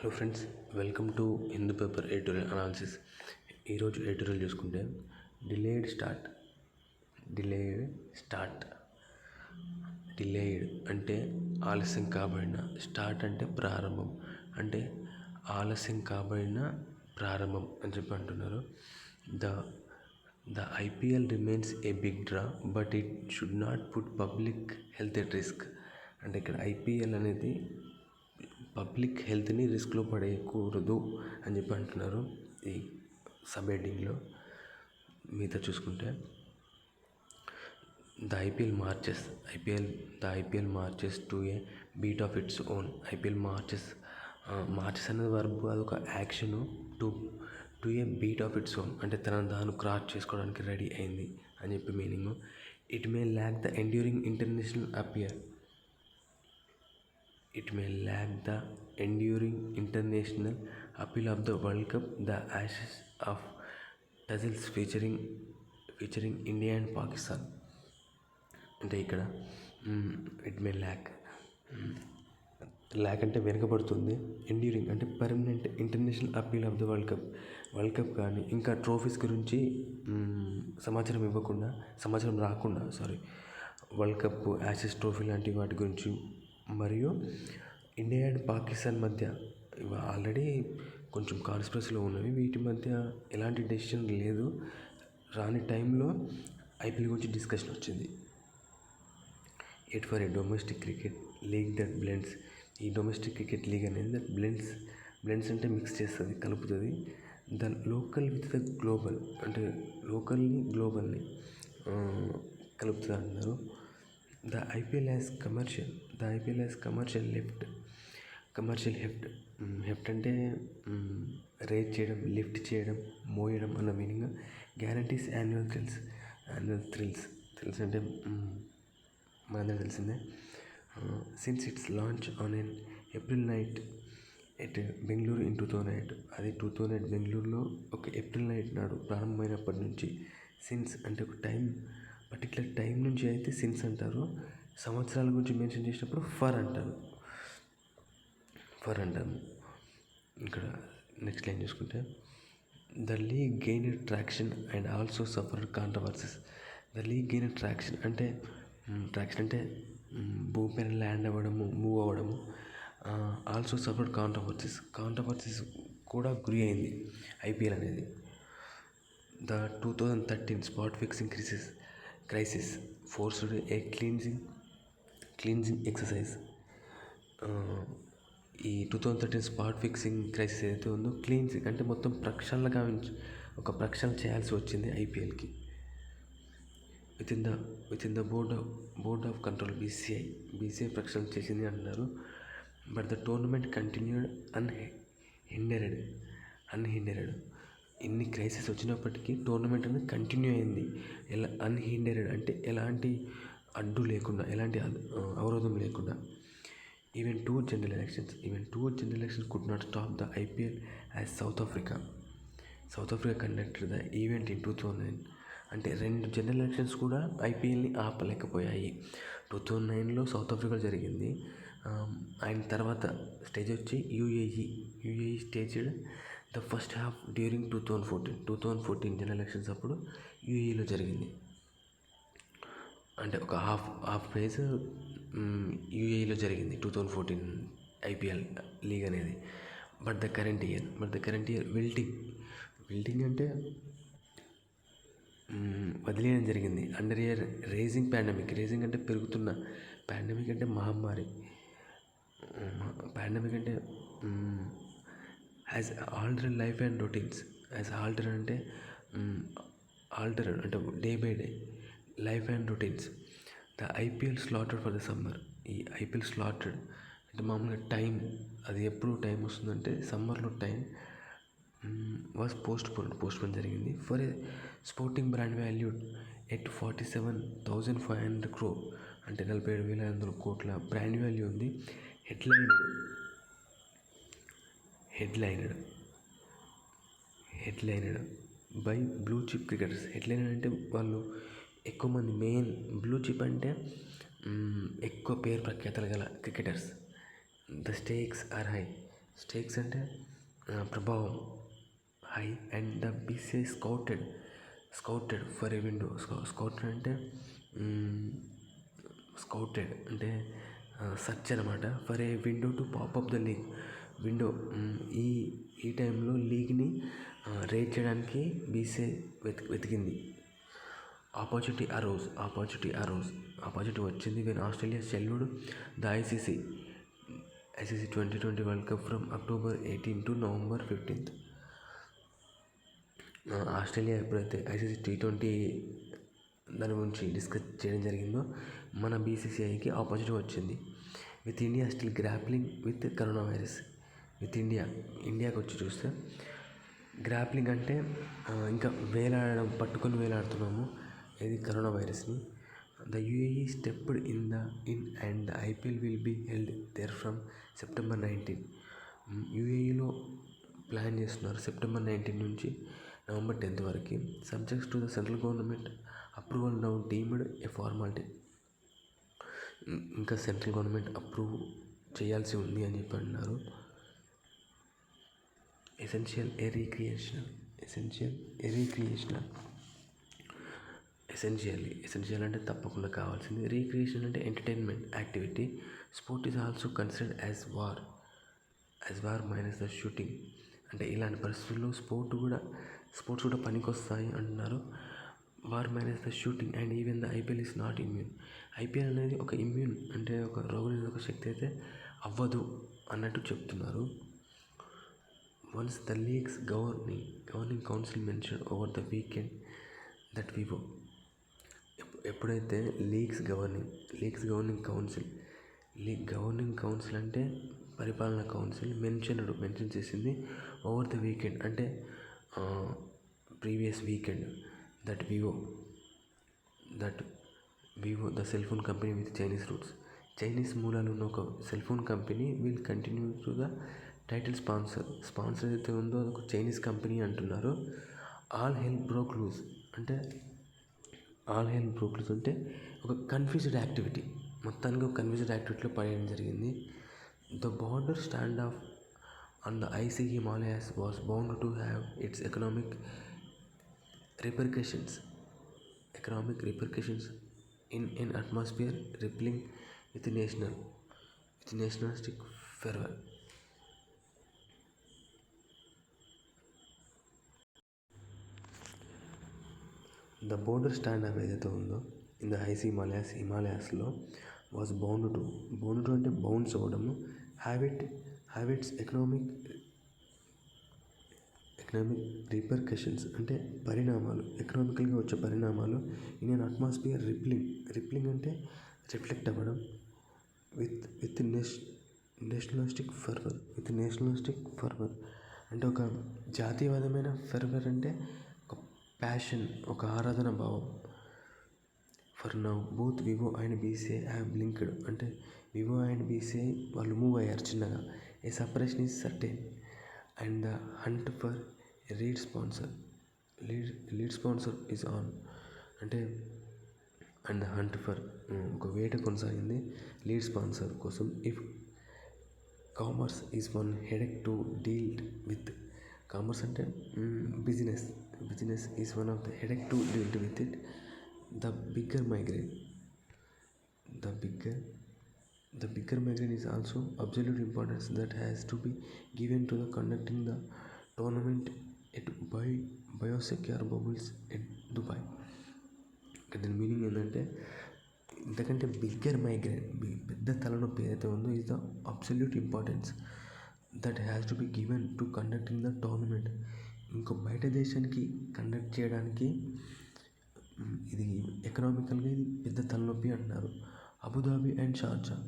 Hello friends, welcome to Hindu paper editorial analysis. ఈరోజు editorial చూసుకుంటే delayed అంటే ఆలస్యం కాబడిన, స్టార్ట్ అంటే ప్రారంభం, అంటే ఆలస్యం కాబడిన ప్రారంభం అని చెప్పి అంటున్నారు. The IPL remains a big draw but it should not put public health at risk. అంటే ఇక్కడ ఐపీఎల్ అనేది పబ్లిక్ హెల్త్ని రిస్క్లో పడేయకూడదు అని చెప్పి అంటున్నారు ఈ సబ్ హెడ్డింగ్లో. మిగతా చూసుకుంటే the IPL marches to A beat of its own. IPL marches అనేది వర్బ్, అదొక action. To A beat of its own అంటే తనను తాను క్రాస్ చేసుకోవడానికి రెడీ అయింది అని చెప్పి meaning. It may lakh the enduring international appeal of the World Cup, the Ashes of Tussles featuring India and Pakistan. అంటే ఇక్కడ ఇట్ మే ల్యాక్ అంటే వెనుకబడుతుంది, ఎండ్యూరింగ్ అంటే permanent, international appeal of the world cup కానీ ఇంకా ట్రోఫీస్ గురించి సమాచారం రాకుండా వరల్డ్ కప్, యాషెస్ ట్రోఫీ లాంటి వాటి గురించి, మరియు ఇండియా అండ్ పాకిస్తాన్ మధ్య ఆల్రెడీ కొంచెం కాన్స్పిరసీలో ఉన్నవి, వీటి మధ్య ఎలాంటి డెసిషన్ లేదు. రాని టైంలో ఐపీఎల్ గురించి డిస్కషన్ వచ్చింది. For A domestic cricket league that blends. ఈ డొమెస్టిక్ క్రికెట్ లీగ్ అనేది బ్లెండ్స్ అంటే మిక్స్ చేస్తుంది, కలుపుతుంది. The local with the global అంటే లోకల్ని గ్లోబల్ని కలుపుతుంది అంటున్నారు. The IPL has commercial Heft అంటే రేట్ చేయడం, లిఫ్ట్ చేయడం, మోయడం అన్న మీనింగ్. గ్యారంటీస్ యాన్యువల్ థ్రిల్స్ అంటే మనందరూ తెలిసిందే. Since its launch on an April night at Bengaluru in 2008. అది 2008 బెంగళూరులో ఒక ఏప్రిల్ నైట్ నాడు ప్రారంభమైనప్పటి నుంచి. సిన్స్ అంటే ఒక పర్టికులర్ టైం నుంచి అయితే సిన్స్ అంటారు. సంవత్సరాల గురించి మెన్షన్ చేసినప్పుడు ఫర్ అంటాము. ఇక్కడ నెక్స్ట్ లైన్ చూసుకుంటే the league gained traction and also suffered controversies. The league gained traction అంటే భూమిపైన ల్యాండ్ అవ్వడము, మూవ్ అవ్వడము. ఆల్సో సఫర్డ్ కాంట్రవర్సీస్ కూడా గురి అయింది ఐపీఎల్ అనేది. The 2013 spot fixing crisis forced A cleansing exercise. ఈ 2013 స్పాట్ ఫిక్సింగ్ క్రైసిస్ ఏదైతే ఉందో, క్లీన్జింగ్ అంటే మొత్తం ప్రక్షాళన చేయాల్సి వచ్చింది ఐపీఎల్కి. With in the board of control BCI ప్రక్షాళన చేసింది అంటున్నారు. But the tournament continued unhindered. ఇన్ని క్రైసిస్ వచ్చినప్పటికీ టోర్నమెంట్ అనేది కంటిన్యూ అయింది. అన్హిండెడ్ అంటే ఎలాంటి అడ్డు లేకుండా, ఎలాంటి అవరోధం లేకుండా. Even two general elections could not stop the IPL as south Africa conducted the event in 2009. అంటే 2 జనరల్ ఎలక్షన్స్ కూడా ఐపీఎల్ని ఆపలేకపోయాయి. 2009లో సౌత్ ఆఫ్రికాలో జరిగింది. ఆయన తర్వాత స్టేజ్ వచ్చి UAE staged the first half during 2014 general elections అప్పుడు యూఏఈలో జరిగింది. అంటే ఒక హాఫ్ ఫేజ్ యూఏఈలో జరిగింది 2014 ఐపీఎల్ లీగ్ అనేది. But the current year wilting అంటే వదిలేయడం జరిగింది. అండర్ ఇయర్ రేజింగ్ అంటే పెరుగుతున్న, పాండమిక్ అంటే మహమ్మారి, పాండమిక్ అంటే has altered life and routines. అంటే day by day life and routines. The IPL slotted for the summer. ఈ ఐపీఎల్ స్లాటెడ్ అంటే మామూలుగా టైం, అది ఎప్పుడు టైం వస్తుందంటే సమ్మర్లో టైం వాజ్ పోస్ట్పోన్ జరిగింది. For a sporting brand valued at 47,500 crore అంటే 47,500 కోట్ల బ్రాండ్ వాల్యూ ఉంది. Headlined by blue chip cricketers. Headliner అంటే వాళ్ళు ఎక్కువ మంది, మెయిన్ బ్లూ చిప్ అంటే ఎక్కువ పేరు ప్రఖ్యాతలు గల cricketers. The stakes are high. Stakes అంటే ప్రభావం high and the BCI scouted for a window. Scouted అంటే సర్చ్ అనమాట. For a window to pop up the league. Window ఈ టైంలో లీగ్ని రేట్ చేయడానికి బీసీఐ వెతికింది. ఆపర్చునిటీ వచ్చింది when Australia ceded the ICC 2020 World Cup from October 18 to November 15. Australia ఎప్పుడైతే ఐసీసీ T20 దాని గురించి డిస్కస్ చేయడం జరిగిందో మన బీసీసీఐకి ఆపర్చునిటీ వచ్చింది. With India still grappling with corona virus. ఇండియాకి వచ్చి చూస్తే గ్రాప్లింగ్ అంటే ఇంకా పట్టుకొని వేలాడుతున్నాము ఇది కరోనా వైరస్ని. The UAE stepped in and the IPL will be held there from September 19. యూఏఈలో ప్లాన్ చేస్తున్నారు September 19 నుంచి November 10 వరకు. Subjects to the central government approval now deemed a formality. ఇంకా సెంట్రల్ గవర్నమెంట్ అప్రూవ్ చేయాల్సి ఉంది అని చెప్పి అన్నారు. ఎసెన్షియల్ ఏ రీక్రియేషనల్. ఎసెన్షియల్ అంటే తప్పకుండా కావాల్సింది. రీక్రియేషన్ అంటే entertainment activity. Sport is also considered as war minus the shooting. అంటే ఇలాంటి పరిస్థితుల్లో స్పోర్ట్స్ కూడా పనికొస్తాయి అంటున్నారు. War minus the shooting and even the IPL is not immune. IPL అనేది ఒక ఇమ్యూన్ అంటే ఒక రోగనిరోధక శక్తి అయితే అవ్వదు అన్నట్టు చెప్తున్నారు. Once the leagues governing council mention over the weekend that Vivo. ఎప్పుడైతే గవర్నింగ్ కౌన్సిల్ అంటే పరిపాలనా కౌన్సిల్ మెన్షన్ చేసింది ఓవర్ ద వీకెండ్ అంటే previous weekend that Vivo the cell phone company with Chinese roots. Chinese మూలాలు ఉన్న ఒక cell phone company will continue to the title sponsor ఏదైతే ఉందో అది ఒక చైనీస్ కంపెనీ అంటున్నారు. ఆల్ హెల్ బ్రోక్ లూజ్ అంటే ఒక కన్ఫ్యూజ్డ్ యాక్టివిటీ, మొత్తానికి ఒక కన్ఫ్యూజ్డ్ యాక్టివిటీలో పడేయడం జరిగింది. The border standoff on the icy Himalayas was bound to have its economic repercussions in an atmosphere rippling with nationalistic fervor. The border standoff ఏదైతే ఉందో in the icy హిమాలయాస్లో was bound to అంటే bounce అవ్వడము. Have its economic repercussions అంటే పరిణామాలు, ఎకనామికల్గా వచ్చే పరిణామాలు. In an atmosphere రిప్లింగ్ అంటే రిఫ్లెక్ట్ అవ్వడం. విత్ నేషనలిస్టిక్ ఫర్వర్ అంటే ఒక జాతీయవాదమైన ఫర్వర్ అంటే ఒక ప్యాషన్, ఒక ఆరాధన భావం. For now both Vivo and BCCI have blinked అంటే వివో అండ్ బీసీఐ వాళ్ళు మూవ్ అయ్యారు చిన్నగా. A separation is certain and the hunt for lead sponsor is on అంటే అండ్ ద హంట్ ఫర్ ఒక వేట కొనసాగింది లీడ్ స్పాన్సర్ కోసం. If commerce is one headache to deal with. Commerce అంటే business is one of the headache to deal with it. The bigger migraine is also absolute importance that has to be given to the conducting the tournament at biosecure bubbles at Dubai. దీని meaning ఏంటంటే ఇంతకంటే bigger migraine పెద్ద తలనొప్పి ఏదైతే ఉందో is the absolute importance that has to be given to conducting the tournament. ఇంకో బయట దేశానికి కండక్ట్ చేయడానికి ఇది ఎకనామికల్గా ఇది పెద్ద తలనొప్పి అంటున్నారు. Abu Dhabi and Sharjah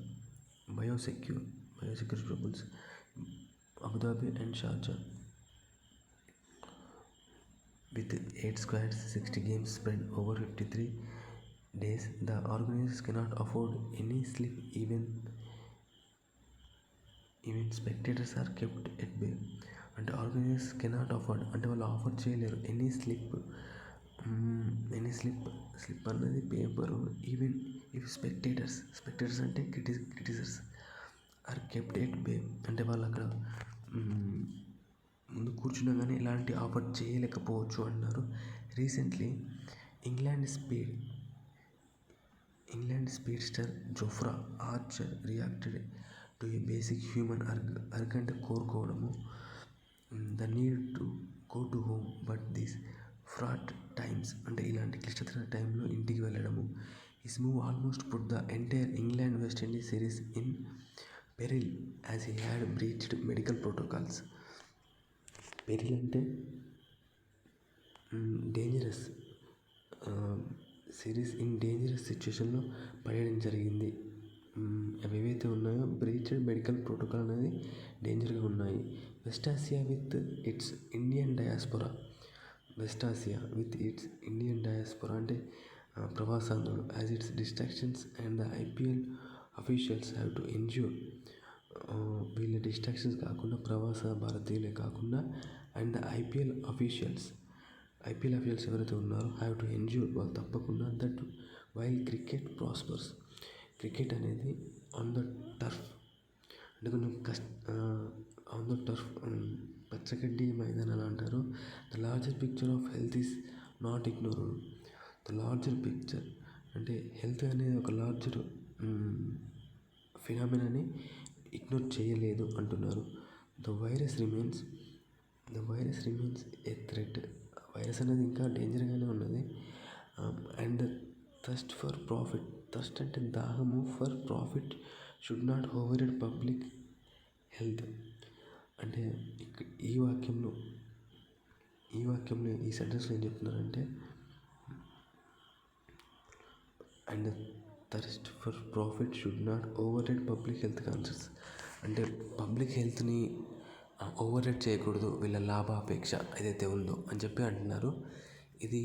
biosecure bubbles. Abu Dhabi and Sharjah with 8 squads, 60 games spread over 53 days. The organizers cannot afford any slip even spectators are kept at bay. అంటే ఆర్గనైజర్స్ కెనాట్ అఫోర్డ్ అంటే వాళ్ళు ఆఫర్ చేయలేరు ఎనీ స్లిప్ అన్నది పేపరు. ఈవెన్ ఇఫ్ స్పెక్టేటర్స్ అంటే క్రిటిసర్స్ are kept at బే అంటే వాళ్ళు అక్కడ ముందు కూర్చున్నా కానీ ఎలాంటి ఆఫర్ చేయలేకపోవచ్చు అన్నారు. Recently England speedster Jofra Archer reacted to a basic human urge అంటే కోరుకోవడము, the need to go to home but this fraught times అంటే ఇలాంటి క్లిష్టతర టైంలో ఇంటికి వెళ్ళడము. His move almost put the entire England West Indies series in peril as he had breached medical protocols. Peril అంటే dangerous series in dangerous సిచ్యువేషన్లో పడేయడం జరిగింది. అవి ఏవైతే ఉన్నాయో బ్రీచ్డ్ మెడికల్ ప్రోటోకాల్ అనేది డేంజర్గా ఉన్నాయి. West Asia with its Indian diaspora అంటే ప్రవాసాంధ్రులు as its distractions and the IPL officials have to ensure. వీళ్ళ డిస్ట్రాక్షన్స్ కాకుండా ప్రవాస భారతీయులే కాకుండా అండ్ ద ఐపీఎల్ అఫీషియల్స్ ఎవరైతే ఉన్నారో హ్యావ్ టు ఎంజ్యూర్ వాళ్ళు తప్పకుండా that while cricket prospers. Cricket అనేది ఆన్ ద టర్ఫ్ అంటే కొంచెం ఆన్ ద టర్ఫ్ పచ్చగడ్డి మైదానాలు అంటారు. The larger picture of health is not ignored. The larger picture అంటే హెల్త్ అనేది ఒక లార్జర్ ఫినామినాని ఇగ్నోర్ చేయలేదు అంటున్నారు. The virus remains A threat. Virus అనేది ఇంకా డేంజర్గానే ఉన్నది. అండ్ ద థర్స్ట్ అంటే దాహము for profit should not override public health. అంటే ఈ వాక్యంలో ఈ సెంటెన్స్లో ఏం చెప్తున్నారంటే and the thirst for profit should not override public health concerns. అంటే పబ్లిక్ హెల్త్ని ఓవర్రైడ్ చేయకూడదు వీళ్ళ లాభాపేక్ష ఏదైతే ఉందో అని చెప్పి అంటున్నారు. ఇది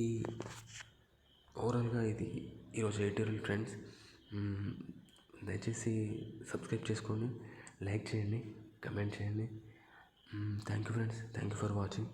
ఓవరాల్గా ఇది ఈరోజు ఎడిటోరియల్ ఫ్రెండ్స్. దయచేసి సబ్స్క్రైబ్ చేసుకోండి, లైక్ చేయండి, కమెంట్ చేయండి. Thank you friends, thank you for watching.